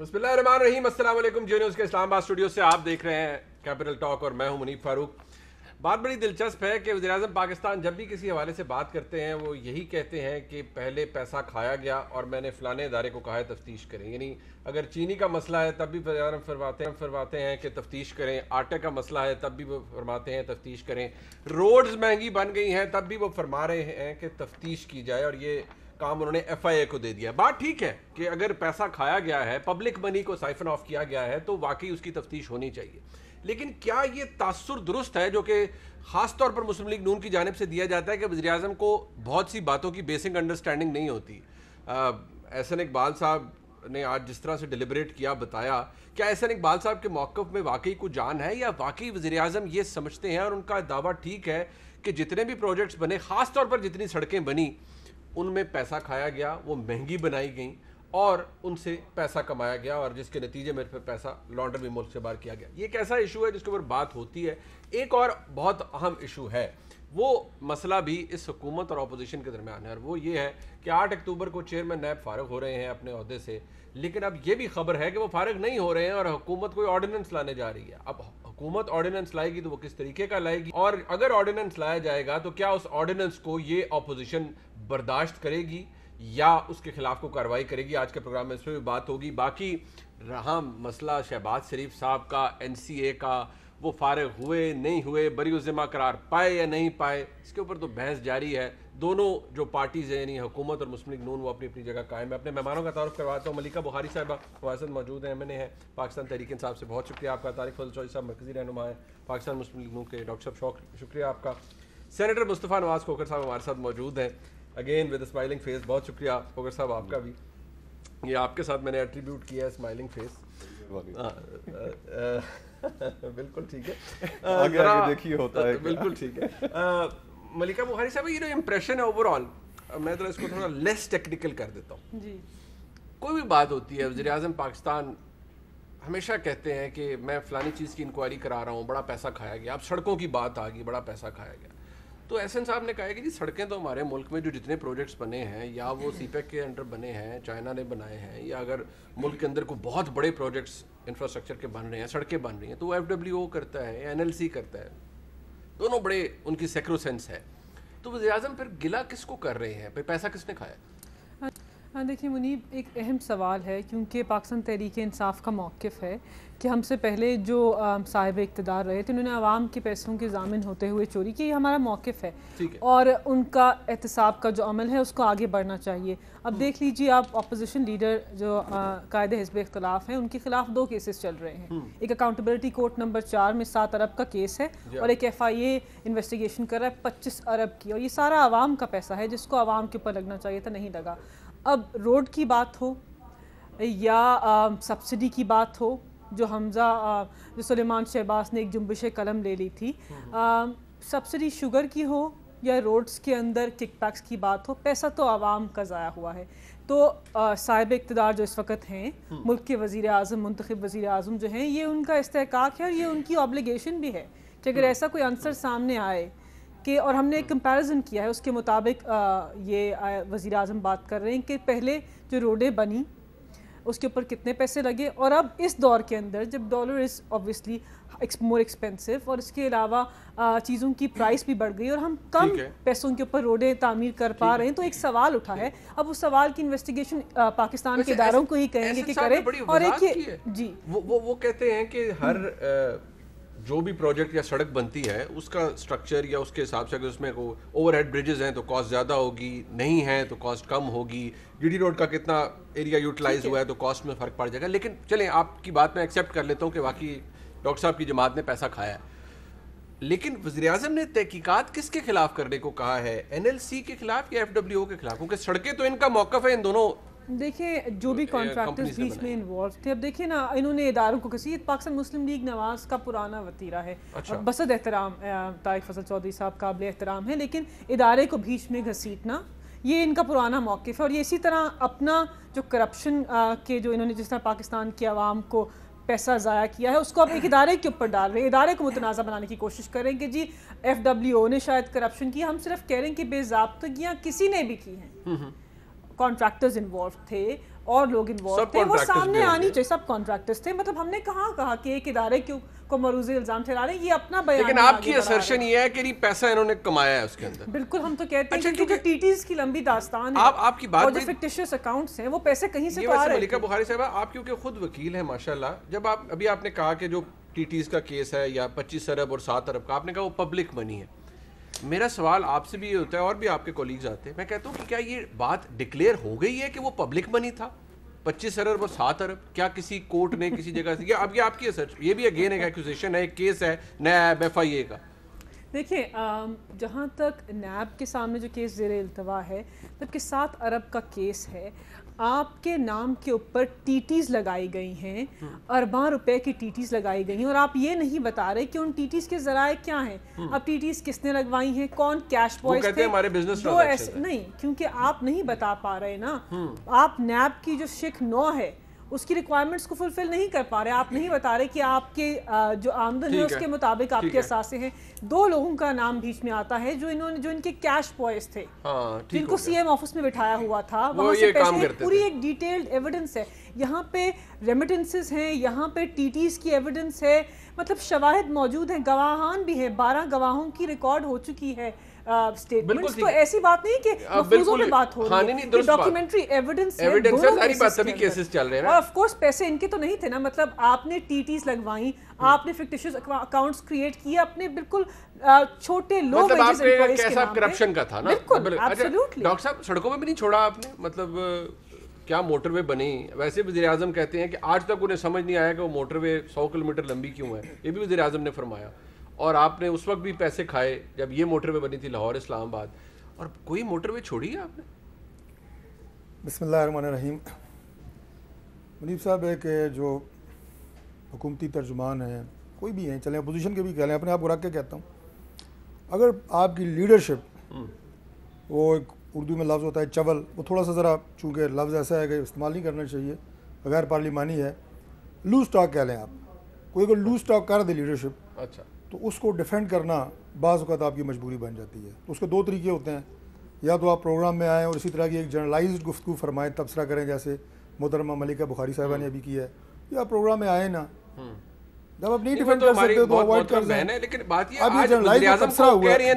بسم اللہ الرحمن الرحیم. السلام علیکم. جیو نیوز کے اسلام آباد اسٹوڈیو سے آپ دیکھ رہے ہیں کیپٹل ٹاک اور میں ہوں منیب فاروق. بات بڑی دلچسپ ہے کہ وزیراعظم پاکستان جب بھی کسی حوالے سے بات کرتے ہیں وہ یہی کہتے ہیں کہ پہلے پیسہ کھایا گیا اور میں نے فلانے ادارے کو کہا ہے تفتیش کریں. یعنی اگر چینی کا مسئلہ ہے تب بھی وزیراعظم فرماتے ہیں کہ تفتیش کریں, آٹے کا مسئلہ ہے تب بھی وہ فرماتے ہیں تفتیش کریں, روڈز مہنگی بن گئی ہیں تب بھی وہ فرما رہے ہیں کہ تفتیش کی جائے, اور یہ کام انہوں نے ایف آئی اے کو دے دیا. بات ٹھیک ہے کہ اگر پیسہ کھایا گیا ہے, پبلک منی کو سائفن آف کیا گیا ہے, تو واقعی اس کی تفتیش ہونی چاہیے. لیکن کیا یہ تاثر درست ہے جو کہ خاص طور پر مسلم لیگ نون کی جانب سے دیا جاتا ہے کہ وزیراعظم کو بہت سی باتوں کی بیسک انڈرسٹینڈنگ نہیں ہوتی؟ احسن اقبال صاحب نے آج جس طرح سے ڈیلیبریٹ کیا بتایا, کیا احسن اقبال صاحب کے موقف میں واقعی کوئی جان ہے, یا واقعی وزیراعظم یہ سمجھتے ہیں اور ان کا دعویٰ ٹھیک ہے کہ جتنے بھی پروجیکٹس بنے, خاص طور پر جتنی سڑکیں بنی, ان میں پیسہ کھایا گیا, وہ مہنگی بنائی گئیں اور ان سے پیسہ کمایا گیا, اور جس کے نتیجے میں پھر پیسہ لانڈر بھی ملک سے باہر کیا گیا؟ یہ ایک ایسا ایشو ہے جس کے اوپر بات ہوتی ہے. ایک اور بہت اہم ایشو ہے, وہ مسئلہ بھی اس حکومت اور اپوزیشن کے درمیان ہے, اور وہ یہ ہے کہ 8 اکتوبر کو چیئرمین نیب فارغ ہو رہے ہیں اپنے عہدے سے, لیکن اب یہ بھی خبر ہے کہ وہ فارغ نہیں ہو رہے ہیں اور حکومت کوئی آرڈیننس لانے جا رہی ہے. اب حکومت آرڈیننس لائے گی تو وہ کس طریقے کا لائے گی, اور اگر آرڈیننس لایا جائے گا تو کیا اس آرڈیننس کو یہ اپوزیشن برداشت کرے گی یا اس کے خلاف کو کارروائی کرے گی؟ آج کے پروگرام میں اس پہ بھی بات ہوگی. باقی رہا مسئلہ شہباز شریف صاحب کا, این سی اے کا, وہ فارغ ہوئے نہیں ہوئے, بری الذمہ قرار پائے یا نہیں پائے, اس کے اوپر تو بحث جاری ہے. دونوں جو پارٹیز ہیں یعنی حکومت اور مسلم لیگ نون, وہ اپنی اپنی جگہ قائم ہے. اپنے مہمانوں کا تعارف کرواتا ہوں. ملیکہ بخاری صاحبہ ہمارے ساتھ موجود ہیں, ایم این اے ہیں پاکستان تحریک انصاف سے, بہت شکریہ آپ کا. طارق فضل چودھری صاحب مرکزی رہنما ہیں پاکستان مسلم لیگ نون کے. ڈاکٹر صاحب شکریہ آپ کا. سینیٹر مصطفیٰ نواز کھوکھر صاحب ہمارے ساتھ موجود ہیں, اگین ود اسمائلنگ فیس. بہت شکریہ کھوکھر صاحب آپ کا بھی, یہ آپ کے ساتھ میں نے ایٹریبیوٹ کیا ہے اسمائلنگ فیس. بالکل ٹھیک ہے, آگے آگے دیکھیے ہوتا ہے. بالکل ٹھیک ہے. ملیکہ بخاری صاحب, یہ جو امپریشن ہے اوور آل, میں تو اس کو تھوڑا لیس ٹیکنیکل کر دیتا ہوں. جی, کوئی بھی بات ہوتی ہے, وزیراعظم پاکستان ہمیشہ کہتے ہیں کہ میں فلانی چیز کی انکوائری کرا رہا ہوں, بڑا پیسہ کھایا گیا. اب سڑکوں کی بات آ گئی, بڑا پیسہ کھایا گیا. تو احسن صاحب نے کہا ہے کہ جی سڑکیں تو ہمارے ملک میں جو جتنے پروجیکٹس بنے ہیں, یا وہ سی پیک کے انڈر بنے ہیں, چائنا نے بنائے ہیں, یا اگر ملک کے اندر کوئی بہت بڑے پروجیکٹس انفراسٹرکچر کے بن رہے ہیں, سڑکیں بن رہی ہیں, تو وہ ایف ڈبلیو او کرتا ہے یا این ایل سی کرتا ہے. دونوں بڑے ان کی سیکرو سینس ہے. تو وزیراعظم پھر گلا کس کو کر رہے ہیں, پھر پیسہ کس نے کھایا؟ دیکھیے منیب, ایک اہم سوال ہے, کیونکہ پاکستان تحریک انصاف کا موقف ہے کہ ہم سے پہلے جو صاحب اقتدار رہے تھے انہوں نے عوام کے پیسوں کے ضامن ہوتے ہوئے چوری کی. یہ ہمارا موقف ہے, اور ان کا احتساب کا جو عمل ہے اس کو آگے بڑھنا چاہیے. اب دیکھ لیجیے آپ, اپوزیشن لیڈر جو قائد حزب اختلاف ہیں, ان کے خلاف 2 کیسز چل رہے ہیں. ایک اکاؤنٹیبلٹی کورٹ نمبر 4 میں 7 ارب کا کیس ہے, اور ایک ایف آئی اے انویسٹیگیشن کر رہا ہے 25 ارب کی, اور یہ سارا عوام کا پیسہ ہے جس کو عوام کے اوپر لگنا چاہیے تھا, نہیں لگا. اب روڈ کی بات ہو یا سبسڈی کی بات ہو, جو حمزہ جو سلیمان شہباز نے ایک جنبش قلم لے لی تھی, سبسڈی شوگر کی ہو یا روڈز کے اندر کک بیکس کی بات ہو, پیسہ تو عوام کا ضائع ہوا ہے. تو صاحب اقتدار جو اس وقت ہیں, ملک کے وزیر اعظم, منتخب وزیر اعظم جو ہیں, یہ ان کا استحقاق ہے اور یہ ان کی آبلیگیشن بھی ہے کہ اگر ایسا کوئی عنصر سامنے آئے کہ, اور ہم نے ایک کمپیریزن کیا ہے اس کے مطابق یہ وزیر اعظم بات کر رہے ہیں کہ پہلے جو روڈیں بنی اس کے اوپر کتنے پیسے لگے, اور اب اس دور کے اندر جب dollar is obviously more expensive, اور اس کے علاوہ چیزوں کی پرائس بھی بڑھ گئی اور ہم کم پیسوں کے اوپر روڈیں تعمیر کر پا رہے ہیں, تو ایک سوال اٹھا ہے. اب اس سوال کی انویسٹیگیشن پاکستان کے اداروں کو ہی کہیں گے کہ کریں. اور ایک جی, وہ کہتے ہیں کہ ہر جو بھی پروجیکٹ یا سڑک بنتی ہے اس کا سٹرکچر یا اس کے حساب سے, اگر اس میں اوور ہیڈ بریجز ہیں تو کاسٹ زیادہ ہوگی, نہیں ہیں تو کاسٹ کم ہوگی, جی ڈی روڈ کا کتنا ایریا یوٹیلائز ہوا ہے تو کاسٹ میں فرق پڑ جائے گا. لیکن چلیں آپ کی بات میں ایکسیپٹ کر لیتا ہوں کہ واقعی ڈاکٹر صاحب کی جماعت نے پیسہ کھایا ہے, لیکن وزیراعظم نے تحقیقات کس کے خلاف کرنے کو کہا ہے, این ایل سی کے خلاف یا ایف ڈبلیو او کے خلاف؟ کیونکہ سڑکیں تو ان کا موقف ہے, ان دونوں دیکھیں جو بھی کانٹریکٹرز بیچ میں انوالو تھے. اب دیکھیں نا, انہوں نے اداروں کو کسی, پاکستان مسلم لیگ نواز کا پرانا وتیرہ ہے, بسد احترام طارق فضل چودھری صاحب قابل احترام ہے, لیکن ادارے کو بیچ میں گھسیٹنا یہ ان کا پرانا موقف ہے. اور یہ اسی طرح اپنا جو کرپشن کے جو انہوں نے جس طرح پاکستان کی عوام کو پیسہ ضائع کیا ہے اس کو اب ایک ادارے کے اوپر ڈال رہے ہیں, ادارے کو متنازع بنانے کی کوشش کریں کہ جی ایف ڈبلیو او نے شاید کرپشن کی. ہم صرف کہہ رہے ہیں کہ بے ضابطگیاں کسی نے بھی کی ہیں, کانٹریکٹرز انوالو تھے, اور لوگ انوالو تھے وہ سامنے آنی چاہیے. سب کانٹریکٹرز تھے. مطلب ہم نے کہا کہ ایک ادارے کو مروز الزام ٹھہرا رہے ہیں, یہ اپنا بیان. لیکن آپ کی assertion یہ ہے کہ یہ پیسہ انہوں نے کمایا ہے اس کے اندر. بالکل ہم تو کہتے ہیں کہ جو ٹی ٹیز کی لمبی داستان ہے آپ کی بات اور جو فکٹیشیس اکاؤنٹس ہیں وہ پیسے کہیں سے تو آ رہے ہیں. ملکہ بخاری صاحبہ آپ کیونکہ خود وکیل ہیں ماشاءاللہ, جب آپ نے کہا کہ جو ٹی ٹیز کا کیس ہے یا 25 ارب اور 7 ارب کا, آپ نے کہا وہ پبلک منی ہے. میرا سوال آپ سے بھی یہ ہوتا ہے اور بھی آپ کے کولیگز آتے ہیں, میں کہتا ہوں کہ کیا یہ بات ڈکلیئر ہو گئی ہے کہ وہ پبلک منی تھا 25 ارب اور 7 ارب؟ کیا کسی کورٹ نے کسی جگہ سے, اب یہ آپ کی یہ بھی اگین ایک ایکوزیشن ہے, ایک کیس ہے نیا FIA کا. دیکھیں جہاں تک نیب کے سامنے جو کیس زیر التوا ہے, جبکہ 7 ارب کا کیس ہے, آپ کے نام کے اوپر ٹی ٹیز لگائی گئی ہیں, ارباں روپے کی ٹی ٹیز لگائی گئی ہیں, اور آپ یہ نہیں بتا رہے کہ ان ٹی ٹیز کے ذرائع کیا ہیں. اب ٹی ٹیز کس نے لگوائی ہیں, کون کیش بوائز تھے, وہ ایسے نہیں, کیونکہ آپ نہیں بتا پا رہے نا. آپ نیب کی جو شک 9 ہے اس کی ریکوائرمنٹس کو فلفل نہیں کر پا رہے. آپ نہیں بتا رہے کہ آپ کے جو آمدن ہے اس کے مطابق آپ کے اثاثے ہیں. 2 لوگوں کا نام بیچ میں آتا ہے جو ان کے کیش بوائز تھے, جن کو CM آفس میں بٹھایا ہوا تھا, وہاں سے پیسے, پوری ایک ڈیٹیلڈ ایویڈنس ہے. یہاں پہ ریمیٹنسز ہیں, یہاں پہ ٹی ٹیز کی ایویڈنس ہے, مطلب شواہد موجود ہیں, گواہان بھی ہیں, 12 گواہوں کی ریکارڈ ہو چکی ہے سٹیٹمنٹس. تو ایسی بات نہیں کہ مفروضوں پہ بات ہو رہی ہے, کہ ڈاکیومنٹری ایویڈنس ہے, ساری بات سبھی کیسز چل رہے ہیں. اور آف کورس پیسے ان کے تو نہیں تھے نا, مطلب آپ نے ٹی ٹیز لگوائیں, آپ نے فکٹیشیس اکاؤنٹس کریٹ کیے, اپنے بالکل چھوٹے لو ویجز امپلائیز کے نام پہ. کرپشن کا تھا نا. بالکل ایبسولوٹلی. ڈاکٹر صاحب سڑکوں پہ بھی نہیں چھوڑا آپ نے, مطلب کیا موٹر وے بنی. ویسے وزیر اعظم کہتے ہیں کہ آج تک انہیں سمجھ نہیں آیا کہ وہ موٹر وے 100 کلومیٹر لمبی کیوں ہے, یہ بھی وزیر اعظم نے فرمایا. اور آپ نے اس وقت بھی پیسے کھائے جب یہ موٹر وے بنی تھی لاہور اسلام آباد, اور کوئی موٹر وے چھوڑی ہے آپ نے؟ بسم اللہ الرحمن الرحیم. منیب صاحب ہے کہ جو حکومتی ترجمان ہیں, کوئی بھی ہیں, چلیں اپوزیشن کے بھی کہہ لیں, اپنے آپ کو رکھ کے کہتا ہوں, اگر آپ کی لیڈرشپ, وہ ایک اردو میں لفظ ہوتا ہے چول, وہ تھوڑا سا ذرا چونکہ لفظ ایسا ہے کہ استعمال نہیں کرنا چاہیے, غیر پارلیمانی ہے, لوز ٹاک کہہ لیں آپ. کوئی اگر لوز ٹاک کر دے لیڈرشپ, اچھا, تو اس کو ڈیفینڈ کرنا بعض اوقات آپ کی مجبوری بن جاتی ہے. تو اس کے 2 طریقے ہوتے ہیں, یا تو آپ پروگرام میں آئیں اور اسی طرح کی ایک جرنلائزڈ گفتگو فرمائیں, تبصرہ کریں, جیسے محترمہ ملکہ بخاری صاحبہ نے ابھی کی ہے, یا پروگرام میں آئے نا, جب آپ نہیں ڈیفینڈ کر سکتے تو اوائڈ کر دیں. لیکن بات یہ اب یہ جرنلائزڈ تبصرہ ہوا ہے,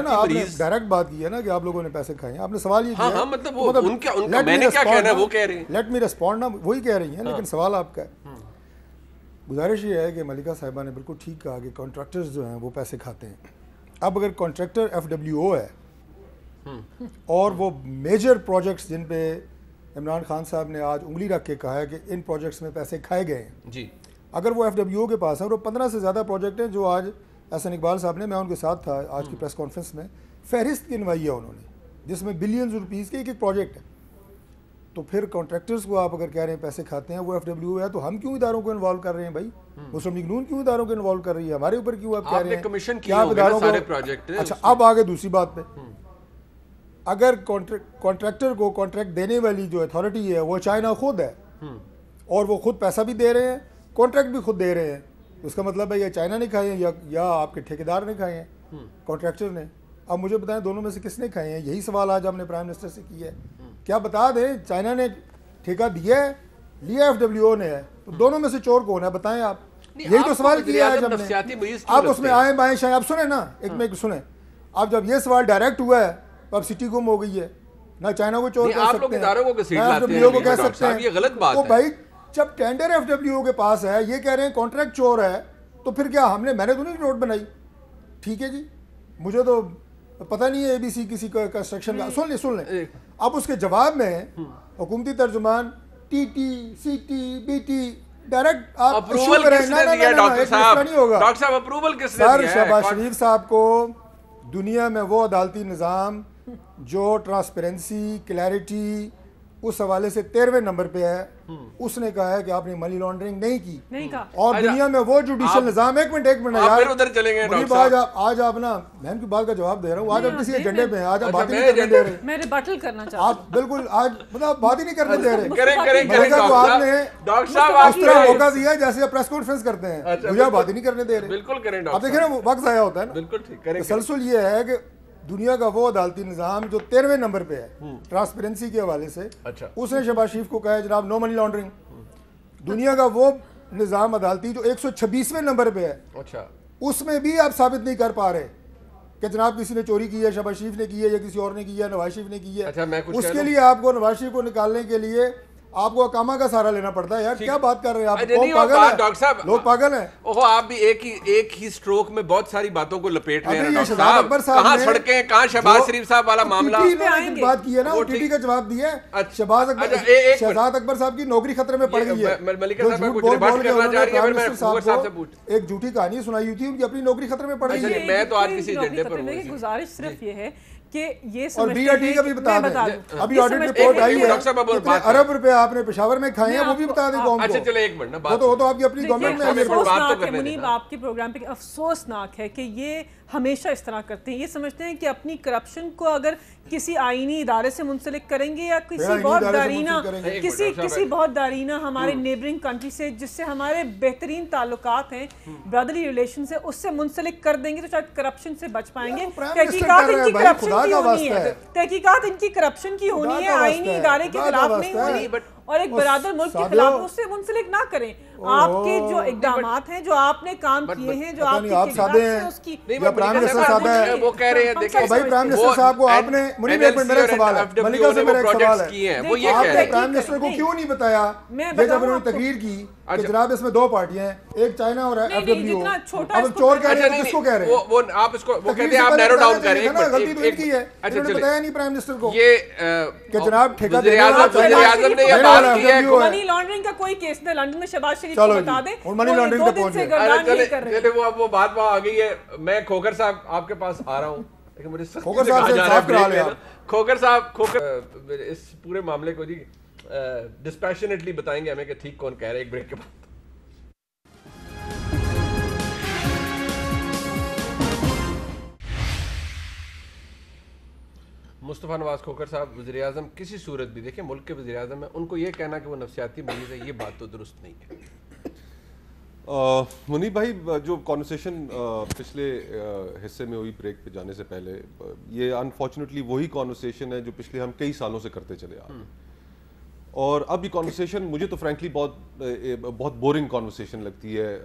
آپ نے ڈائریکٹ بات کی ہے نا کہ آپ لوگوں نے پیسے کھائے ہیں. آپ نے سوال یہ کیا, ہاں مطلب ان کا میں نے کیا کہنا ہے وہ کہہ رہی ہیں, لیٹ می ریسپونڈ نا, وہی کہہ رہی ہیں, لیکن سوال آپ کا ہے. گزارش یہ ہے کہ ملکہ صاحبہ نے بالکل ٹھیک کہا کہ کانٹریکٹرز جو ہیں وہ پیسے کھاتے ہیں. اب اگر کانٹریکٹر FWO ہے اور وہ میجر پروجیکٹس جن پہ عمران خان صاحب نے آج انگلی رکھ کے کہا ہے کہ ان پروجیکٹس میں پیسے کھائے گئے ہیں, جی, اگر وہ FWO کے پاس ہے, اور وہ 15 سے زیادہ پروجیکٹ ہیں جو آج احسن اقبال صاحب نے, میں ان کے ساتھ تھا آج کی پریس کانفرنس میں, فہرست گنوائی ہے انہوں نے, جس میں بلینز روپیز کے ایک پروجیکٹ ہے. تو پھر کانٹریکٹرز کو آپ اگر کہہ رہے ہیں پیسے کھاتے ہیں, وہ FWO ہے, تو ہم کیوں اداروں کو انوالو کر رہے ہیں بھائی؟ مسلم لیگ نون کیوں اداروں کو انوالو کر رہی ہے؟ ہمارے اوپر کیوں آپ کہہ رہے ہیں کمیشن کیا اداروں کو پروجیکٹ. اچھا, اب آگے دوسری بات پہ, اگر کانٹریکٹر کو کانٹریکٹ دینے والی جو اتھارٹی ہے وہ چائنا خود ہے, اور وہ خود پیسہ بھی دے رہے ہیں, کانٹریکٹ بھی خود دے رہے ہیں, اس کا مطلب ہے یا چائنا نے کھائے ہیں یا آپ کے ٹھیکیدار نے کھائے ہیں, کانٹریکٹر نے. اب مجھے بتائیں دونوں میں سے کس نے کھائے ہیں؟ یہی سوال آج ہم نے پرائم منسٹر سے کیا ہے. کیا بتا دیں چائنا نے ٹھیکہ دیا ہے, لیا FWO نے ہے, تو دونوں میں سے چور کون ہے بتائیں آپ؟ یہی تو سوال کیا ہے جب نے. آپ اس میں آئیں بائیں شائیں, آپ سنیں نا, ایک میں سنیں, اب جب یہ سوال ڈائریکٹ ہوا ہے تو اب سٹی گم ہو گئی ہے, نہ چائنا کو چور کہہ سکتے ہیں, نہ FWO کو کہہ سکتے ہیں. یہ غلط بات ہے. تو بھائی جب ٹینڈر FWO کے پاس ہے, یہ کہہ رہے ہیں کانٹریکٹ چور ہے, تو پھر کیا میں نے تو نہیں روڈ بنائی؟ ٹھیک ہے جی, مجھے تو پتہ نہیں ہے ABC کسی کنسٹرکشن کا. سن لیں. اب اس کے جواب میں حکومتی ترجمان TT CT BT ڈائریکٹ آپ اپروول کس نے دیا ڈاکٹر صاحب اپروول کس نے دیا؟ سر شہباز شریف صاحب کو دنیا میں وہ عدالتی نظام جو ٹرانسپیرنسی کلیئرٹی اس حوالے سے 13ویں نمبر پہ ہے, اس نے کہا ہے کہ آپ نے منی لانڈرنگ نہیں کی, اور دنیا میں وہ جوڈیشل نظام, ایک منٹ یار ادھر چلیں گے آج آپ نا میں ان کی بات کا جواب دے رہا ہوں, آج آپ کسی ایجنڈے پہ ہیں, آج آپ بات ہی نہیں کرنے دے رہے, میں ریبٹل کرنا چاہتا ہوں, آپ بالکل آج مطلب بات ہی نہیں کرنے دے رہے. کریں کو آپ نے ڈاکٹر صاحب اس طرح موقع دیا جیسے آپ پریس کانفرنس کرتے ہیں, مجھے آپ بات ہی نہیں کرنے دے رہے. بالکل کریں آپ دیکھیں نا وقت ضائع ہوتا ہے نا. بالکل ٹھیک کریں. تسلسل یہ ہے کہ دنیا کا وہ عدالتی نظام جو 13ویں نمبر پہ ہے ٹرانسپیرنسی کے حوالے سے, اچھا اس نے شہباز شریف کو کہا ہے جناب نو منی لانڈرنگ. دنیا کا وہ نظام عدالتی جو 126ویں نمبر پہ ہے, اچھا اس میں بھی آپ ثابت نہیں کر پا رہے کہ جناب کسی نے چوری کی ہے, شہباز شریف نے کی ہے یا کسی اور نے کی ہے, نواز شریف نے کی ہے. اچھا میں کچھ اس کے لیے آپ کو نواز شریف کو نکالنے کے لیے آپ کو اقامہ کا سہارا لینا پڑتا ہے. یار کیا بات کر رہے ہیں آپ, ڈاکٹر صاحب لوگ پاگل ہیں. اوہ آپ بھی ایک ہی سٹروک میں بہت ساری باتوں کو لپیٹ رہے ہیں ڈاکٹر صاحب. کہاں سڑکیں, کہاں شہباز شریف صاحب والا معاملہ, بات کی ہے نا, ٹی ٹی کا جواب دیا ہے. شہزاد اکبر صاحب کی نوکری خطرے میں پڑ گئی ہے. ملکہ صاحب کچھ ریبٹ کرنا چاہ رہی ہے, پھر میں گوگر صاحب سے پوچھ. ایک جھوٹی کہانی سنائی ہوئی تھی, ان کی اپنی نوکری خطرے میں پڑ گئی ہے. میں تو آج کسی ایجنڈے پر ہوں. گزارش صرف یہ ہے کہ یہ اور بی آر ٹی کا بھی بتا دیں, ابھی آڈٹ رپورٹ آئی ہے کتنے ارب روپے آپ نے پشاور میں کھائے ہیں, وہ بھی بتا دیں قوم کو. اچھا چلے ایک منٹ نا, وہ تو آپ کی اپنی گورنمنٹ میں افسوسناک ہے منیب, آپ کے پروگرام پہ افسوسناک ہے کہ یہ ہمیشہ اس طرح کرتے ہیں. یہ سمجھتے ہیں کہ اپنی کرپشن کو اگر کسی آئینی ادارے سے منسلک کریں گے یا کسی بہت دارینہ ہمارے نیبرنگ کنٹری سے جس سے ہمارے بہترین تعلقات ہیں, برادری ریلیشن سے, اس سے منسلک کر دیں گے تو شاید کرپشن سے بچ پائیں گے. تحقیقات ان کی کرپشن کی ہونی ہے, آئینی ادارے کے خلاف نہیں ہونی, اور ایک برادر ملک کے خلاف اس سے منسلک نہ کریں. آپ کے جو اقدامات ہیں, جو آپ نے کام کیے ہیں, جو آپ کی پرائم منسٹر صاحب ہے, وہ کہہ رہے ہیں دیکھیں بھائی پرائم منسٹر صاحب کو آپ نے میرا سوال ہے, ملکہ سے میرا ایک سوال ہے, آپ نے پرائم منسٹر کو کیوں نہیں بتایا یہ جب انہوں نے تقریر کی کہ جناب اس میں دو پارٹیاں ہیں, ایک چائنا اور ایف ڈبلیو, اب چور کہہ رہے ہیں, کس کو کہہ رہے ہیں؟ وہ آپ اس کو وہ کہتے ہیں آپ نیرو ڈاؤن کریں. غلطی تو ان کی ہے, انہوں نے بتایا نہیں پرائم منسٹر کو یہ کہ جناب ٹھیکہ وزیر اعظم نے یہ بات کی ہے. منی لانڈرنگ کا کوئی کیس نہیں, لندن میں شہباز شریف کو بتا دیں, منی لانڈرنگ پہ پہنچ گئے. وہ بات وہاں آ گئی ہے. میں کھوکر صاحب آپ کے پاس آ رہا ہوں, لیکن مجھے کھوکر صاحب سے انصاف کرا لیں. کھوکر صاحب اس پورے معاملے کو جی ڈسپیشنیٹلی بتائیں گے ہمیں کہ ٹھیک کون کہہ رہے ہیں ایک بریک کے بعد. مصطفیٰ نواز کھوکر صاحب, وزیر اعظم کسی صورت بھی دیکھیں ملک کے وزیر اعظم ہیں, ان کو یہ کہنا کہ وہ نفسیاتی مریض ہے, یہ بات تو درست نہیں ہے. منیب بھائی, جو کانورسیشن پچھلے حصے میں ہوئی بریک پہ جانے سے پہلے, یہ انفارچونیٹلی وہی کانورسیشن ہے جو پچھلے ہم کئی سالوں سے کرتے چلے آ رہے ہیں. اور اب یہ کانورسیشن مجھے تو فرینکلی بہت بورنگ کانورسیشن لگتی ہے.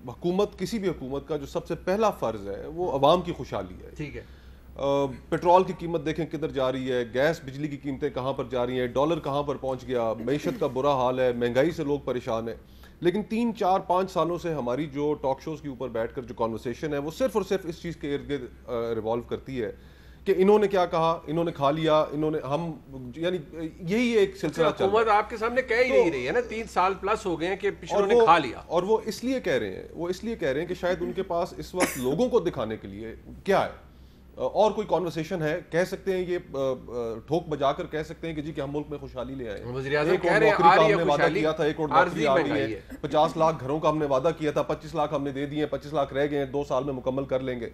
حکومت, کسی بھی حکومت کا جو سب سے پہلا فرض ہے وہ عوام کی خوشحالی ہے. ٹھیک ہے, پیٹرول کی قیمت دیکھیں کدھر جا رہی ہے, گیس بجلی کی قیمتیں کہاں پر جا رہی ہیں, ڈالر کہاں پر پہنچ گیا, معیشت کا برا حال ہے, مہنگائی سے لوگ پریشان ہیں. لیکن 3 4 5 سالوں سے ہماری جو ٹاک شوز کے اوپر بیٹھ کر جو کانورسیشن ہے وہ صرف اور صرف اس چیز کے ارد گرد ریوالو کرتی ہے کہ انہوں نے کیا کہا, انہوں نے کھا لیا, انہوں نے ہم, یعنی یہی ایک سلسلہ چل رہا ہے. حکومت آپ کے سامنے کہہ ہی نہیں رہی ہے نا, 3 سال پلس ہو گئے ہیں کہ پچھلوں نے کھا لیا. اور وہ اس لیے کہہ رہے ہیں کہ شاید ان کے پاس اس وقت لوگوں کو دکھانے کے لیے کیا ہے اور کوئی کانورسیشن ہے. کہہ سکتے ہیں یہ ٹھوک بجا کر کہہ سکتے ہیں کہ جی کہ ہم ملک میں خوشحالی لے آئے. وزیر اعظم کہہ رہے ہیں آ رہی ہے خوشحالی, 1 کروڑ نوکری آ گئی ہے, 50 لاکھ گھروں کا ہم نے وعدہ کیا تھا, 25 لاکھ ہم نے دے دیے, 25 لاکھ رہ گئے ہیں, 2 سال میں مکمل کر لیں گے.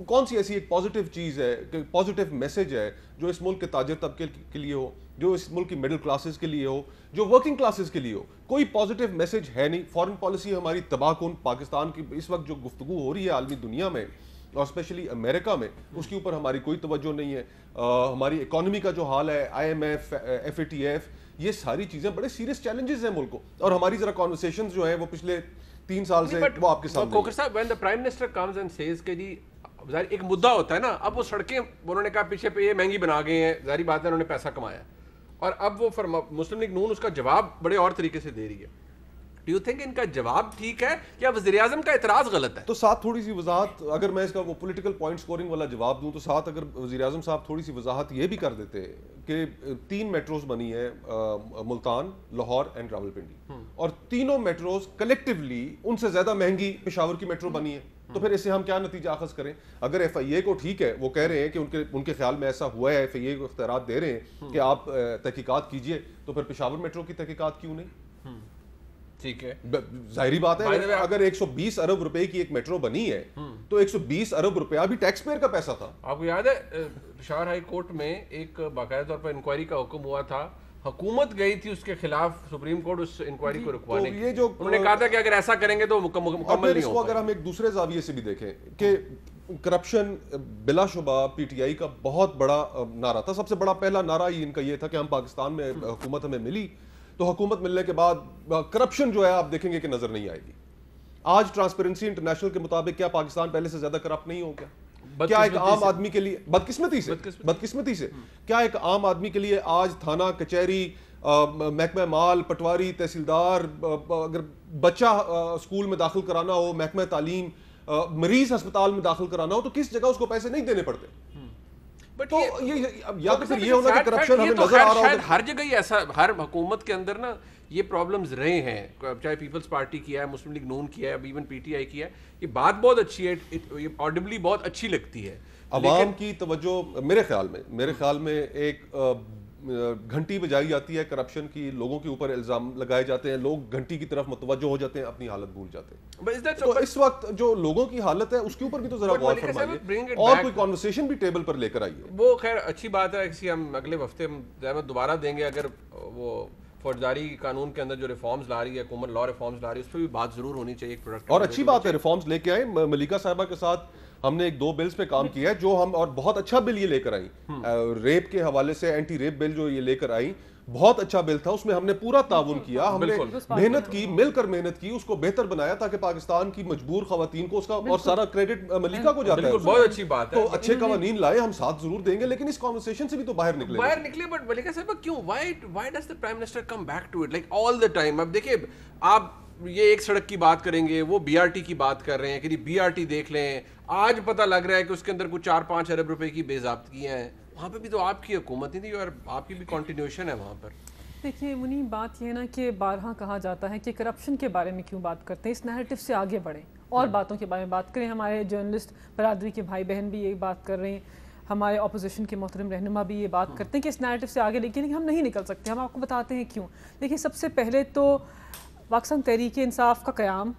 کون سی ایسی ایک پازیٹیو چیز ہے, پازیٹیو میسج ہے جو اس ملک کے تاجر طبقے کے لیے ہو, جو اس ملک کی مڈل کلاسز کے لیے ہو, جو ورکنگ کلاسز کے لیے ہو؟ کوئی پازیٹیو میسج ہے نہیں. فارن پالیسی ہماری تباہ کن, پاکستان کی اس وقت جو گفتگو ہو رہی ہے عالمی دنیا میں اور اسپیشلی امریکہ میں, اس کے اوپر ہماری کوئی توجہ نہیں ہے. ہماری اکانومی کا جو حال ہے, IMF, FATF, یہ ساری چیزیں بڑے سیریس چیلنجز ہیں ملک کو. اور ہماری ذرا کانورسیشنز جو ہیں وہ پچھلے 3 سال سے وہ آپ کے سامنے. کھوکر صاحب, when the Prime Minister comes and says کہ جی ایک مدعا ہوتا ہے نا, اب وہ سڑکیں انہوں نے کہا پیچھے پہ یہ مہنگی بنا گئے ہیں, ظاہری بات ہے انہوں نے پیسہ کمایا, اور اب وہ مسلم لیگ نون اس کا جواب بڑے اور طریقے سے دے رہی ہے. ڈو یو تھنک ان کا جواب ٹھیک ہے یا وزیر اعظم کا اعتراض غلط ہے؟ تو ساتھ تھوڑی سی وضاحت, اگر میں اس کا وہ پولیٹیکل پوائنٹ سکورنگ والا جواب دوں تو ساتھ اگر وزیر اعظم صاحب تھوڑی سی وضاحت یہ بھی کر دیتے کہ 3 میٹروز بنی ہیں, ملتان, لاہور اینڈ راولپنڈی, اور تینوں میٹروز کلیکٹیولی ان سے زیادہ مہنگی پشاور کی میٹرو بنی ہے. تو پھر اس سے ہم کیا نتیجہ اخذ کریں؟ اگر FIA کو ٹھیک ہے, وہ کہہ رہے ہیں کہ ان کے خیال میں ایسا ہوا ہے, FIA کو اختیارات دے رہے ہیں کہ آپ تحقیقات کیجئے, تو پھر پشاور میٹرو کی تحقیقات کیوں نہیں؟ ٹھیک ہے, ظاہری بات ہے اگر 120 ارب روپے کی ایک میٹرو بنی ہے تو 120 ارب روپیہ بھی ٹیکس پیئر کا پیسہ تھا. آپ کو یاد ہے پشاور ہائی کورٹ میں ایک باقاعدہ طور پر انکوائری کا حکم ہوا تھا, حکومت گئی تھی اس کے خلاف سپریم کورٹ اس انکوائری کو رکوانے کی, انہوں نے کہا تھا کہ اگر ایسا کریں گے تو مکمل نہیں ہوگا. اگر ہم ایک دوسرے زاویے سے بھی دیکھیں کہ کرپشن بلا شبہ پی ٹی آئی کا بہت بڑا نعرہ تھا. سب سے بڑا پہلا نعرہ ہی ان کا یہ تھا کہ ہم پاکستان میں حکومت ہمیں ملی تو حکومت ملنے کے بعد کرپشن جو ہے آپ دیکھیں گے کہ نظر نہیں آئے گی. آج ٹرانسپیرنسی انٹرنیشنل کے مطابق کیا پاکستان پہلے سے زیادہ کرپٹ نہیں ہو گیا؟ کیا ایک عام آدمی کے لیے بدقسمتی سے کیا ایک عام آدمی کے لیے آج تھانہ کچہری محکمہ مال پٹواری تحصیلدار اگر بچہ اسکول میں داخل کرانا ہو محکمہ تعلیم مریض ہسپتال میں داخل کرانا ہو تو کس جگہ اس کو پیسے نہیں دینے پڑتے؟ تو یا تو پھر یہ ہونا کہ کرپشن ہمیں نظر آ رہا ہے ہر جگہ ہی ایسا ہر حکومت کے اندر نا یہ پرابلمز رہے ہیں چاہے پیپلز پارٹی کیا ہے مسلم لیگ نون کیا ہے اب ایون پی ٹی آئی کیا ہے. یہ بات بہت اچھی ہے یہ آڈیبلی بہت اچھی لگتی ہے. عوام کی توجہ میرے خیال میں ایک گھنٹی بجائی جاتی ہے کرپشن کی لوگوں کے اوپر الزام لگائے جاتے ہیں لوگ گھنٹی کی طرف متوجہ ہو جاتے ہیں اپنی حالت بھول جاتے ہیں. تو اس وقت جو لوگوں کی حالت ہے اس کے اوپر بھی تو ذرا غور فرمائیے اور کوئی کانورسیشن بھی ٹیبل پر لے کر آئیے. وہ خیر اچھی بات ہے کسی ہم اگلے ہفتے زحمت دوبارہ دیں گے اگر وہ فوجداری قانون کے اندر جو ریفارمز لا رہی ہے حکومت لا ریفارمز لا رہی ہے اس پہ بھی بات ضرور ہونی چاہیے. ایک پروڈکٹ اور اچھی بات ہے ریفارمز لے کے آئیں. ملیکہ صاحبہ کے ساتھ ہم نے ایک 2 بلز پہ کام کیا ہے جو ہم اور بہت اچھا بل یہ لے کر آئیں ریپ کے حوالے سے اینٹی ریپ بل جو یہ لے کر آئیں بہت اچھا بل تھا. اس میں ہم نے پورا تعاون کیا ہم نے محنت کی مل کر محنت کی اس کو بہتر بنایا تاکہ پاکستان کی مجبور خواتین کو اس کا اور سارا کریڈٹ ملیکہ کو جاتا ہے. بہت اچھی بات ہے. تو اچھے قوانین لائے ہم ساتھ ضرور دیں گے لیکن اس کانورسیشن سے بھی تو باہر نکلے. بٹ ملیکہ صاحبہ کیوں why does the prime minister come back to it like all the time? اب دیکھیے آپ یہ ایک سڑک کی بات کریں گے وہ بی آر ٹی کی بات کر رہے ہیں کہ بی آر ٹی دیکھ لیں آج پتہ لگ رہا ہے کہ اس کے اندر کچھ 4-5 ارب روپے کی بے ضابطگیاں ہیں. وہاں پہ بھی تو آپ کی حکومت نہیں تھی اور آپ کی بھی کنٹینیوشن ہے وہاں پر. دیکھیے منی بات یہ ہے نا کہ بارہا کہا جاتا ہے کہ کرپشن کے بارے میں کیوں بات کرتے ہیں اس نیریٹو سے آگے بڑھیں اور باتوں کے بارے میں بات کریں. ہمارے جرنلسٹ برادری کے بھائی بہن بھی یہ بات کر رہے ہیں ہمارے اپوزیشن کے محترم رہنما بھی یہ بات کرتے ہیں کہ اس نیریٹو سے آگے لیکن ہم نہیں نکل سکتے. ہم آپ کو بتاتے ہیں کیوں. دیکھیے سب سے پہلے تو پاکستان تحریک انصاف کا قیام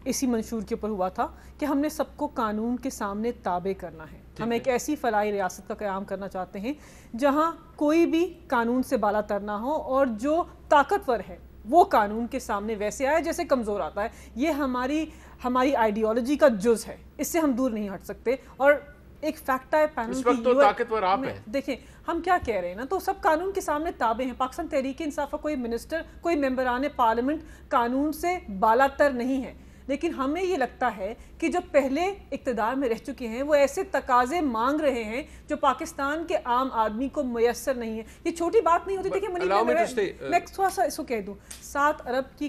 اسی منشور کے اوپر ہوا تھا کہ ہم نے سب کو قانون کے سامنے تابع کرنا ہے. ہم ایک ایسی فلاحی ریاست کا قیام کرنا چاہتے ہیں جہاں کوئی بھی قانون سے بالا تر نہ ہو اور جو طاقتور ہے وہ قانون کے سامنے ویسے آئے جیسے کمزور آتا ہے. یہ ہماری آئیڈیالوجی کا جز ہے اس سے ہم دور نہیں ہٹ سکتے. اور ایک فیکٹ ہے پینل کی دیکھیں ہم کیا کہہ رہے ہیں نا تو سب قانون کے سامنے تابع ہیں. پاکستان تحریک انصاف کا کوئی منسٹر کوئی ممبران پارلیمنٹ قانون سے بالا تر نہیں ہے. لیکن ہمیں یہ لگتا ہے کہ جو پہلے اقتدار میں رہ چکے ہیں وہ ایسے تقاضے مانگ رہے ہیں جو پاکستان کے عام آدمی کو میسر نہیں ہے. یہ چھوٹی بات نہیں ہوتی. دیکھیے میں تھوڑا سا اس کو کہہ دوں 7 ارب کی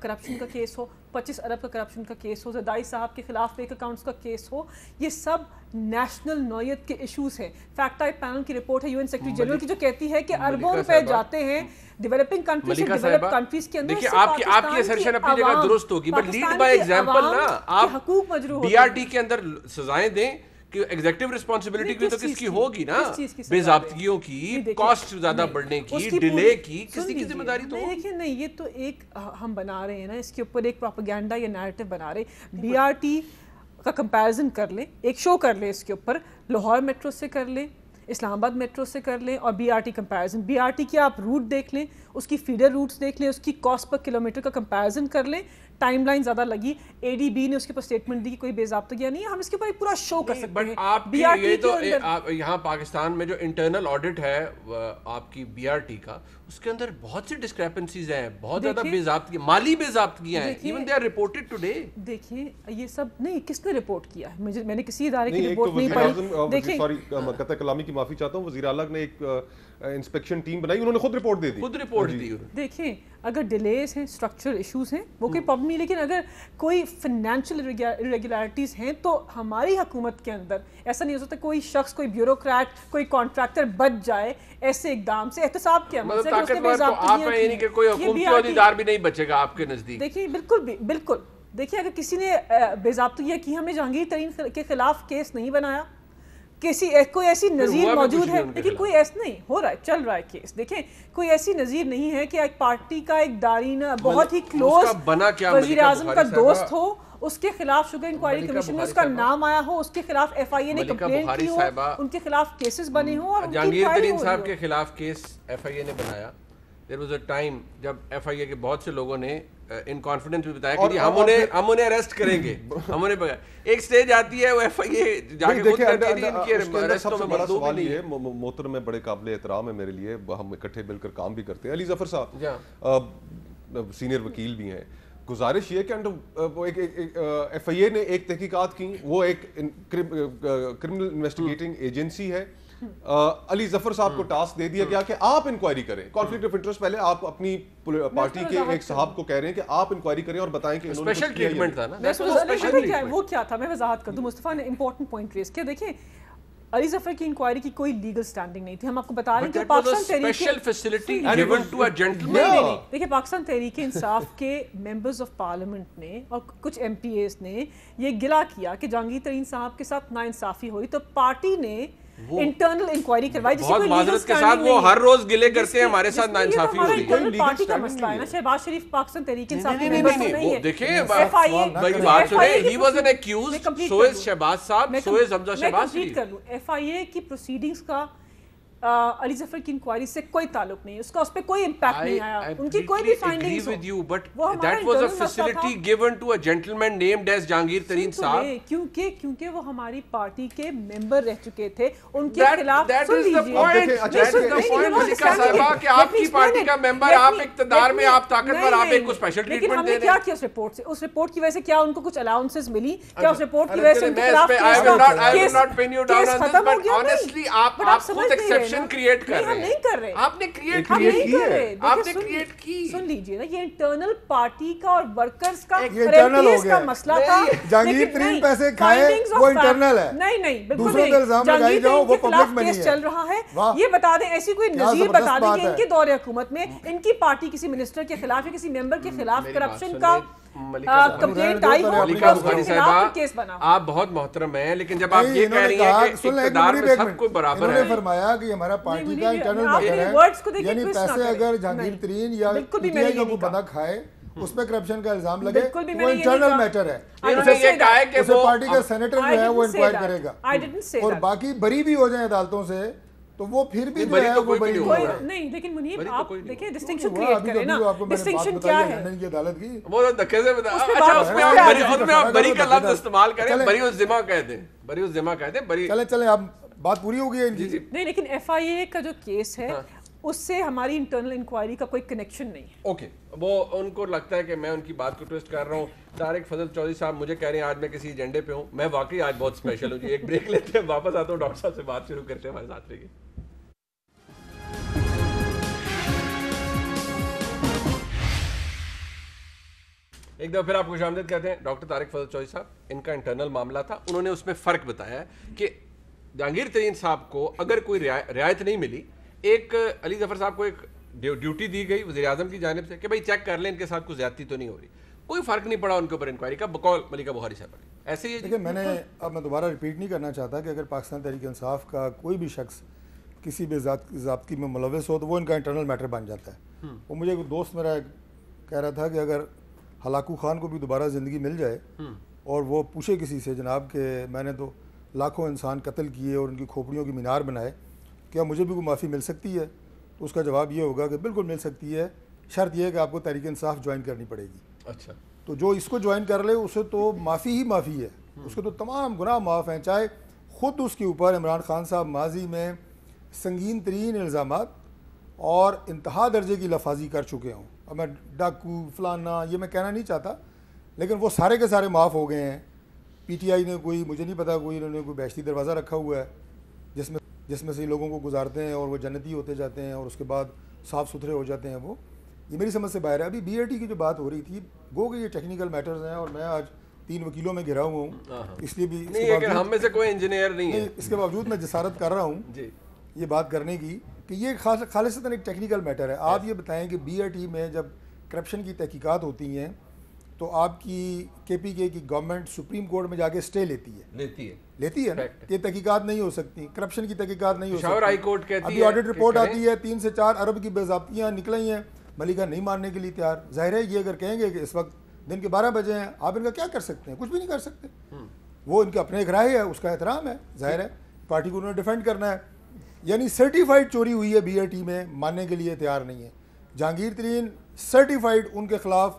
کرپشن کا کیس ہو 25 ارب کا کرپشن کا کیس ہو زرداری صاحب کے خلاف فیک اکاؤنٹس کا کیس ہو یہ سب نیشنل نوعیت کے ایشوز ہیں. فیکٹ ٹائپ پینل کی رپورٹ ہے UN سیکرٹری جنرل کی جو کہتی ہے کہ اربوں روپے جاتے ہیں ڈیولپنگ کنٹریز سے ڈیولپ کنٹریز کے اندر. دیکھیں آپ کی اسرشن اپنی جگہ درست ہوگی بٹ لیڈ بائی ایگزامپل نا. آپ حقوق مجروح بی آر ٹی کے اندر سزائیں دیں کہ ایگزیکٹو رسپانسبلٹی بھی تو کس کی ہوگی نا بے ضابطگیوں کی کاسٹ زیادہ بڑھنے کی ڈیلے کی کسی کی ذمہ داری تو دیکھیں نہیں یہ تو ایک ہم بنا رہے ہیں نا اس کے اوپر ایک پروپیگنڈا یا نیریٹو بنا رہے. بی آر ٹی کا کمپیریزن کر لیں ایک شو کر لیں اس کے اوپر لاہور میٹرو سے کر لیں اسلام آباد میٹرو سے کر لیں اور B R T comparison. B R T کی آپ روٹ دیکھ لیں اس کی فیڈر روٹس دیکھ لیں اس کی کاسٹ پر کلومیٹر کا کمپیریزن کر لیں. ٹائم لائن زیادہ لگی اے ڈی بی نے اس کے اوپر اسٹیٹمنٹ دی کہ کوئی بے ضابطگیاں نہیں ہے. ہم اس کے اوپر ایک پورا شو کر سکتے ہیں. آپ یہ تو یہاں پاکستان میں جو انٹرنل آڈٹ ہے آپ کی بی آر ٹی کا اس کے اندر بہت سی ڈسکریپنسیز ہیں بہت زیادہ بے ضابطگی مالی بے ضابطگیاں ہیں even they are reported today. دیکھیں یہ سب نہیں کس نے رپورٹ کیا ہے میں نے کسی ادارے کی رپورٹ نہیں پڑھی. دیکھیں سوری قطع کلامی کی معافی چاہتا ہوں وزیر اعلیٰ نے ایک انسپیکشن ٹیم بنائی انہوں نے خود رپورٹ دے دی. دیکھیں اگر ڈیلیز ہیں اسٹرکچرل ایشوز ہیں وہ کوئی پرابلم نہیں لیکن اگر کوئی فنانشل irregularities ہیں تو ہماری حکومت کے اندر ایسا نہیں ہو سکتا کوئی شخص کوئی بیوروکریٹ کوئی کانٹریکٹر بچ جائے ایسے اقدام سے. احتساب کیا مطلب طاقتور تو آپ ہیں یعنی کہ کوئی حکومتی عہدیدار بھی نہیں بچے گا آپ کے نزدیک. دیکھیے بالکل دیکھیے اگر کسی نے بے ضابطگیاں کی ہمیں جہانگیر ترین کے خلاف کیس نہیں بنایا کوئی ایسی نظیر موجود ہے لیکن کوئی ایسا نہیں ہو رہا ہے چل رہا ہے کیس. دیکھیں کوئی ایسی نظیر نہیں ہے کہ ایک پارٹی کا ایک دارین بہت ہی کلوز وزیر اعظم کا دوست ہو اس کے خلاف شوگر انکوائری کمیشن میں اس کا نام آیا ہو اس کے خلاف ایف آئی اے نے کمپلین کی ہو ان کے خلاف کیسز بنے ہوں اور جہانگیر ترین صاحب کے خلاف کیس ایف آئی اے نے بنایا. دیر واز اے ٹائم جب ایف آئی اے کے بہت سے لوگوں نے ان کانفیڈنس بھی بتایا کہ ہم انہیں اریسٹ کریں گے, ہم انہیں ایک سٹیج آتی ہے وہ ایف آئی اے جا کے خود کہتی ہے ان کی سب سے بڑا سوال یہ محترم میں بڑے قابل احترام ہے میرے لیے, ہم اکٹھے مل کر کام بھی کرتے ہیں. علی ظفر صاحب سینئر وکیل بھی ہیں, گزارش یہ کہ ایف آئی اے نے ایک تحقیقات کی, وہ ایک کرمنل انویسٹیگیٹنگ ایجنسی ہے, علی ظفر صاحب کو ٹاسک دے دیا گیا کہ آپ انکوائری کریں, کانفلکٹ آف انٹرسٹ پہلے آپ اپنی پارٹی کے ایک صاحب کو کہہ رہے ہیں کہ آپ انکوائری کریں اور بتائیں کہ انہوں نے اسپیشل ٹریٹمنٹ تھا نا, وہ کیا تھا, میں وضاحت کر دوں. مصطفیٰ نے امپورٹنٹ پوائنٹ ریز کیا. دیکھیں علی ظفر کی انکوائری کی کوئی لیگل سٹینڈنگ نہیں تھی, ہم آپ کو بتا رہے ہیں کہ پاکستان دیکھیں پاکستان تحریک انصاف کے ممبرز آف پارلیمنٹ نے اور کچھ ایم پی ایز نے یہ گلا کیا کہ جہانگیر ترین صاحب کے ساتھ ناانصافی ہوئی, تو پارٹی نے انٹرنل انکوائری کروائی, جس بہت معذرت کے ساتھ وہ ہر روز گلے کرتے ہیں ہمارے ساتھ ناانصافی ہو رہی ہے. پارٹی کا مسئلہ ہے نا, شہباز شریف پاکستان تحریک انصاف کے نہیں ممبر نہیں ہے. دیکھیں بات سنیں, ہی واز این ایکیوزڈ, سو از شہباز صاحب, سو از حمزہ شہباز شریف. ایف آئی اے کی پروسیڈنگز کا علی ظفر کی انکوائری سے کوئی تعلق نہیں ہے, اس کا اس پہ کوئی امپیکٹ نہیں آیا, ان کی کوئی بھی findings with you, but that was a facility given to a gentleman named as Jahangir Tareen sahab, کیونکہ وہ ہماری پارٹی کے ممبر رہ چکے تھے, ان کے خلاف سن لیجیے ملکہ صاحبہ کہ آپ کی پارٹی کا ممبر, آپ اقتدار میں, آپ طاقتور, آپ ایک کو اسپیشل ٹریٹمنٹ دے رہے ہیں. لیکن ہم نے کیا کیا اس رپورٹ سے, اس رپورٹ کی وجہ سے کیا ان کو کچھ الاؤنسز ملی, کیا اس رپورٹ کی وجہ سے ان کے خلاف کیس ختم ہو گیا؟ honestly آپ خود ایکسیپشن کریٹ کر رہے ہیں. نہیں کر رہے, آپ نے کریٹ کی, سن لیجیے نا, یہ انٹرنل پارٹی کا اور ورکرز کا انٹرنل ہو گیا مسئلہ تھا. جہانگیر ترین پیسے کھائے وہ انٹرنل ہے, نہیں بالکل دوسروں پہ الزام لگائی جاؤ وہ پبلک میں نہیں ہے. چل رہا ہے, یہ بتا دیں, ایسی کوئی نظیر بتا دیں کہ ان کے دور حکومت میں ان کی پارٹی کسی منسٹر کے خلاف یا کسی ممبر کے خلاف کرپشن کا کمپلینٹ آئی ہو, ملکہ بخاری صاحبہ آپ بہت محترم ہیں, لیکن جب آپ یہ کہہ رہی ہیں کہ اقتدار میں سب کو برابر ہے, فرمایا کہ ہمارا پارٹی کا انٹرنل میٹر ہے, یعنی پیسے اگر جہانگیر ترین یا پی ٹی آئی کا کوئی بندہ کھائے اس پہ کرپشن کا الزام لگے, وہ انٹرنل میٹر ہے, اسے پارٹی کا سینیٹر جو ہے وہ انکوائر کرے گا, اور باقی بری بھی ہو جائیں عدالتوں سے تو وہ پھر بھی جو ہے وہ بری نہیں. لیکن منیب آپ دیکھیں ڈسٹنکشن کریٹ کریں نا, ڈسٹنکشن کیا ہے, لندن کی عدالت کی وہ دھکے سے بتا, اچھا اس میں آپ بری کا لفظ استعمال کریں, بری الذمہ کہہ دیں, بری الذمہ کہہ دیں, بری. چلیں آپ بات پوری ہو گئی ہے ان کی. نہیں لیکن ایف آئی اے کا جو کیس ہے اس سے ہماری انٹرنل انکوائری کا کوئی کنیکشن نہیں ہے. اوکے, وہ ان کو لگتا ہے کہ میں ان کی بات کو ٹویسٹ کر رہا ہوں. طارق فضل چودھری صاحب مجھے کہہ رہے ہیں آج میں کسی ایجنڈے پہ ہوں, میں واقعی آج بہت اسپیشل ہوں جی. ایک بریک لیتے ہیں, واپس آتا ہوں, ڈاکٹر صاحب سے بات شروع کرتے ہیں, ہمارے ساتھ رہیے. ایک دفعہ پھر آپ کو خوش آمدید کہتے ہیں. ڈاکٹر طارق فضل چودھری صاحب, ان کا انٹرنل معاملہ تھا, انہوں نے اس میں فرق بتایا کہ جہانگیر ترین صاحب کو اگر کوئی رعایت نہیں ملی, ایک علی ظفر صاحب کو ایک ڈیوٹی دی گئی وزیر اعظم کی جانب سے کہ بھائی چیک کر لیں ان کے ساتھ کوئی زیادتی تو نہیں ہو رہی, کوئی فرق نہیں پڑا ان کے اوپر انکوائری کا, بقول ملکہ بخاری صاحب. ایسے ہی دیکھیں میں دوبارہ ریپیٹ نہیں کرنا چاہتا کہ اگر پاکستان تحریک انصاف کا کوئی بھی شخص کسی بھی ضابطگی میں ملوث ہو تو وہ ان کا انٹرنل میٹر بن جاتا ہے. وہ مجھے ایک دوست میرا کہہ رہا تھا کہ اگر ہلاکو خان کو بھی دوبارہ زندگی مل جائے اور وہ پوچھے کسی سے جناب کہ میں نے تو لاکھوں انسان قتل کیے اور ان کی کھوپڑیوں کی مینار بنائے, کیا مجھے بھی کوئی معافی مل سکتی ہے, تو اس کا جواب یہ ہوگا کہ بالکل مل سکتی ہے, شرط یہ ہے کہ آپ کو تحریک انصاف جوائن کرنی پڑے گی. اچھا, تو جو اس کو جوائن کر لے اسے تو معافی ہی معافی ہے, اس کے تو تمام گناہ معاف ہیں, چاہے خود اس کے اوپر عمران خان صاحب ماضی میں سنگین ترین الزامات اور انتہا درجے کی لفاظی کر چکے ہوں. اب میں ڈاکو فلانا یہ میں کہنا نہیں چاہتا, لیکن وہ سارے کے سارے معاف ہو گئے ہیں. پی ٹی آئی نے کوئی مجھے نہیں پتا کوئی انہوں نے کوئی بیشتی دروازہ رکھا ہوا ہے جس میں سے لوگوں کو گزارتے ہیں اور وہ جنتی ہوتے جاتے ہیں اور اس کے بعد صاف ستھرے ہو جاتے ہیں. وہ یہ میری سمجھ سے باہر ہے. ابھی بی اے ٹی کی جو بات ہو رہی تھی, گو کہ یہ ٹیکنیکل میٹرز ہیں اور میں آج 3 وکیلوں میں گھرا ہوا ہوں, اس لیے بھی ہم میں سے کوئی انجینئر نہیں ہے, اس کے باوجود میں جسارت کر رہا ہوں یہ بات کرنے کی کہ یہ خالصتاً ایک ٹیکنیکل میٹر ہے. آپ یہ بتائیں کہ بی اے ٹی میں جب کرپشن کی تحقیقات ہوتی ہیں تو آپ کی کے پی کے کی گورنمنٹ سپریم کورٹ میں جا کے اسٹے لیتی ہے نا, یہ تحقیقات نہیں ہو سکتی, کرپشن کی تحقیقات نہیں ہو سکتی. ابھی آڈٹ رپورٹ آتی ہے 3 سے 4 ارب کی بے ضابطیاں نکلی ہیں, ملکہ نہیں ماننے کے لیے تیار. ظاہر ہے یہ اگر کہیں گے کہ اس وقت دن کے 12 بجے ہیں, آپ ان کا کیا کر سکتے ہیں, کچھ بھی نہیں کر سکتے. وہ ان کا اپنے ایک رائے ہے, اس کا احترام ہے, ظاہر ہے پارٹی کو انہوں نے ڈیفینڈ کرنا ہے. یعنی سرٹیفائڈ چوری ہوئی ہے بی اے ٹی میں, ماننے کے لیے تیار نہیں ہے. جہانگیر ترین سرٹیفائڈ ان کے خلاف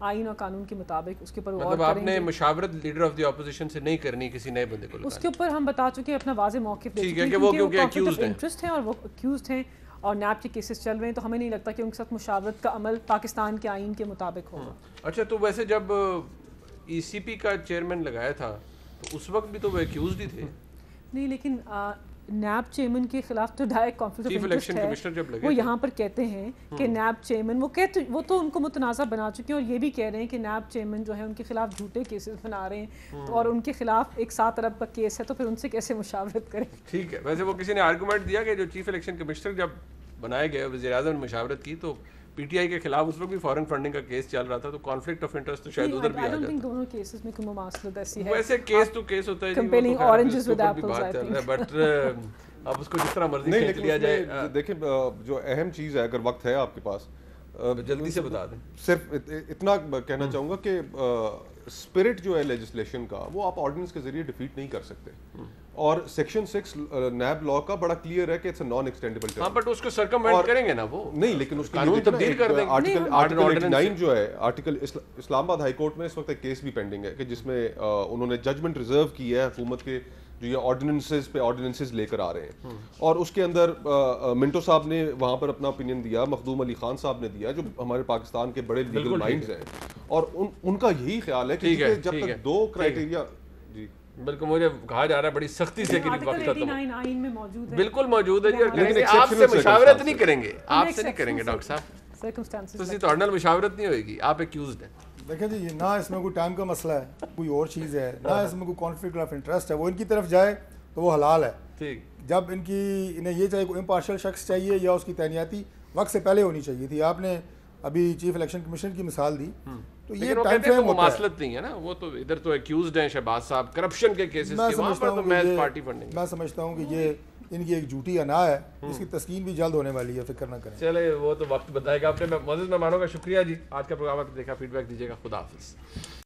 آئین اور قانون کے مطابق اس کے اوپر غور مطلب آپ کریں نے گے. مشاورت لیڈر آف دی اپوزیشن سے نہیں کرنی کسی نئے بندے کو اس کے اوپر ہم بتا چکے ہیں, اپنا واضح موقف دے ٹھیک چکے ہے ہیں کہ وہ کیونکہ کیونکہ conflict of accused ہیں. interest ہیں اور وہ اکیوزڈ ہیں اور نیب کے کیسز چل رہے ہیں, تو ہمیں نہیں لگتا کہ ان کے ساتھ مشاورت کا عمل پاکستان کے آئین کے مطابق ہوگا. اچھا, تو ویسے جب ای سی پی کا چیئرمین لگایا تھا تو اس وقت بھی تو وہ ایکیوزڈ ہی تھے. نہیں, لیکن نیب چیئرمین کے خلاف تو direct conflict chief of election interest commissioner جب ہے. لگے وہ یہاں پر کہتے ہیں کہ نیب چیئرمین وہ تو ان کو متنازع بنا چکے ہیں, اور یہ بھی کہہ رہے ہیں کہ نیب چیئرمین جو ہے ان کے خلاف جھوٹے کیسز بنا رہے ہیں, اور ان کے خلاف ایک 7 ارب کا کیس ہے, تو پھر ان سے کیسے مشاورت کریں. ٹھیک ہے. ویسے وہ کسی نے آرگومنٹ دیا کہ جو چیف الیکشن کمشنر جب بنائے گئے وزیر اعظم نے مشاورت کی تو پی ٹی آئی کے خلاف اس وقت بھی فارن فنڈنگ کا کیس چل رہا تھا, تو کانفلکٹ آف انٹرسٹ تو شاید ادھر بھی آ جاتا. دونوں کیسز میں کوئی مماثلت ایسی ہے. ویسے کیس تو کیس ہوتا ہے, Comparing oranges with apples, I think. But اب اس کو جس طرح مرضی کھینچ لیا جائے. دیکھیں جو اہم چیز ہے, اگر وقت ہے آپ کے پاس جلدی سے بتا دیں. صرف اتنا کہنا چاہوں گا کہ اسپرٹ جو ہے لیجسلیشن کا وہ آپ آرڈیننس کے ذریعے ڈیفیٹ نہیں کر سکتے, اور سیکشن 6 نیب لا کا بڑا کلیئر ہے کہ it's a non extendable term. ہاں, بٹ اس کو سرکموینٹ کریں گے نا وہ نہیں, لیکن اس کے قانون تبدیل کر دیں گے. آرٹیکل 89 جو ہے, آرٹیکل اسلام آباد ہائی کورٹ میں اس وقت ایک کیس بھی پینڈنگ ہے کہ جس میں انہوں نے ججمنٹ ریزرو کی ہے حکومت کے جو یہ آرڈیننسز پہ آرڈیننسز لے کر آ رہے ہیں, اور اس کے اندر منٹو صاحب نے وہاں پر اپنا اوپینین دیا, مخدوم علی خان صاحب نے دیا, جو ہمارے پاکستان کے بڑے لیگل مائنڈز ہیں, اور ان کا یہی خیال ہے کہ جب تک 2 کرائٹیریا. جی بالکل, مجھے کہا جا رہا ہے بڑی سختی سے کہ وقت ختم آئین میں موجود ہے. بالکل موجود ہے جی, اور لیکن کہیں گے آپ سے مشاورت نہیں کریں گے, آپ سے نہیں کریں گے ڈاکٹر صاحب, circumstances تو تھوڑے نال مشاورت نہیں ہوئے گی, آپ ایکیوزڈ ہیں. دیکھیں جی, نہ اس میں کوئی ٹائم کا مسئلہ ہے, کوئی اور چیز ہے, نہ اس میں کوئی کانفلکٹ آف انٹرسٹ ہے. وہ ان کی طرف جائے تو وہ حلال ہے. ٹھیک, جب انہیں یہ چاہیے کوئی امپارشل شخص چاہیے یا اس کی تعیناتی وقت سے پہلے ہونی چاہیے تھی. آپ نے ابھی چیف الیکشن کمیشن کی مثال دی, تو یہ ٹائم فریم ہوتا ہے. مماثلت نہیں ہے نا, وہ تو ادھر تو ایکیوزڈ ہیں شہباز صاحب کرپشن کے کیسز کے, وہاں پر تو محض پارٹی فنڈنگ. میں سمجھتا ہوں کہ یہ ان کی ایک جھوٹی انا ہے, اس کی تسکین بھی جلد ہونے والی ہے, فکر نہ کریں. چلے وہ تو وقت بتائے گا. آپ نے معزز مہمانوں کا شکریہ جی, آج کا پروگرام آپ نے دیکھا, فیڈ بیک دیجیے گا. خدا حافظ.